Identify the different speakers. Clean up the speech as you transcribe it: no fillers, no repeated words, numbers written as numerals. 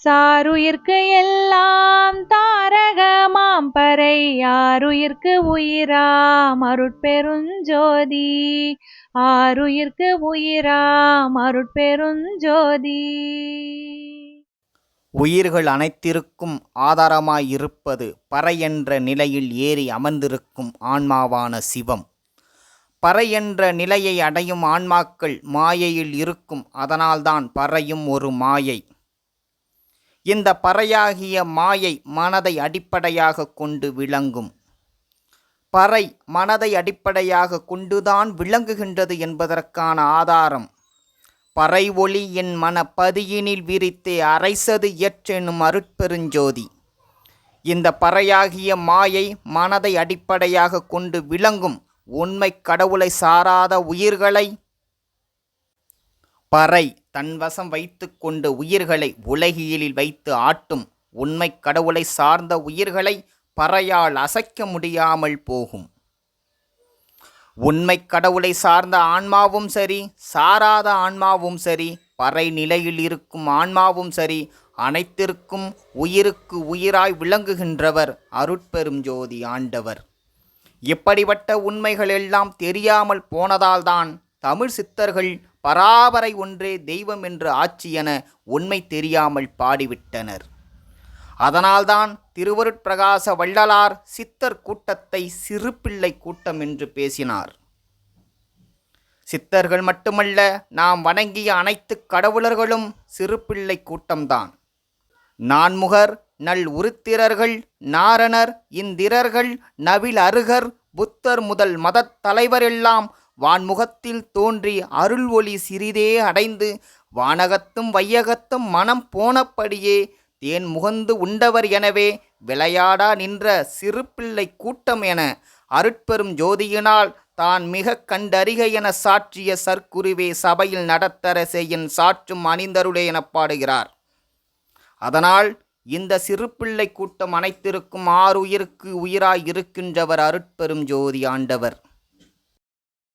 Speaker 1: சாருயிர்க்கு எல்லாம் தாரகமாம் பறை யாருயிர்க்கு உயிராம் அருட்பெருஞ்சோதி. ஆருயிர்க்கு உயிராம் அருட்பெருஞ்சோதி.
Speaker 2: உயிர்கள் அனைத்திற்கும் ஆதாரமாயிருப்பது பறை என்ற நிலையில் ஏறி அமர்ந்திருக்கும் ஆன்மாவான சிவம். பறை என்ற நிலையை அடையும் ஆன்மாக்கள் மாயையில் இருக்கும். அதனால்தான் பறையும் ஒரு மாயை. இந்த பறையாகிய மாயை மனதை அடிப்படையாக கொண்டு விளங்கும். பறை மனதை அடிப்படையாக கொண்டுதான் விளங்குகின்றது என்பதற்கான ஆதாரம் பறை ஒளி என் மனப்பதியினில் விரித்தே அரைசது எற்றெனும் அருட்பெருஞ்சோதி. இந்த பறையாகிய மாயை மனதை அடிப்படையாக கொண்டு விளங்கும் உண்மை கடவுளை சாராத உயிர்களை பறை தன்வசம் வைத்து கொண்டு உயிர்களை உலகியலில் வைத்து ஆட்டும். உண்மை கடவுளை சார்ந்த உயிர்களை பறையால் அசைக்க முடியாமல் போகும். உண்மை கடவுளை சார்ந்த ஆன்மாவும் சரி, சாராத ஆன்மாவும் சரி, பறை நிலையில் இருக்கும் ஆன்மாவும் சரி, அனைத்திற்கும் உயிருக்கு உயிராய் விளங்குகின்றவர் அருட்பெரும் ஜோதி ஆண்டவர். இப்படிப்பட்ட உண்மைகள் எல்லாம் தெரியாமல் போனதால்தான் தமிழ் சித்தர்கள் பராபரை ஒன்றே தெய்வம் என்று ஆட்சி என உண்மை தெரியாமல் பாடிவிட்டனர். அதனால்தான் திருவருட்பிரகாச வள்ளலார் சித்தர் கூட்டத்தை சிறுபிள்ளை கூட்டம் என்று பேசினார். சித்தர்கள் மட்டுமல்ல, நாம் வணங்கிய அனைத்து கடவுளர்களும் சிறுபிள்ளை கூட்டம்தான். நான்முகர், நல் உருத்திரர்கள், நாரணர், இந்திரர்கள், நவில் அருகர், புத்தர் முதல் மதத் தலைவரெல்லாம் வான்முகத்தில் தோன்றி அருள் ஒளி சிறிதே அடைந்து வானகத்தும் வையகத்தும் மனம் போனபடியே தேன் முகந்து உண்டவர் எனவே விளையாடா நின்ற சிறுபிள்ளை கூட்டம் என அருட்பெரும் ஜோதியினால் தான் மிக கண்டறிக என சாற்றிய சற்குருவே சபையில் நடத்தர செய்யின் சாற்றும் அணிந்தருளே என பாடுகிறார். அதனால் இந்த சிறுபிள்ளை கூட்டம் அனைத்திற்கும் ஆறுயிருக்கு உயிராய் இருக்கின்றவர் அருட்பெரும் ஜோதி ஆண்டவர்.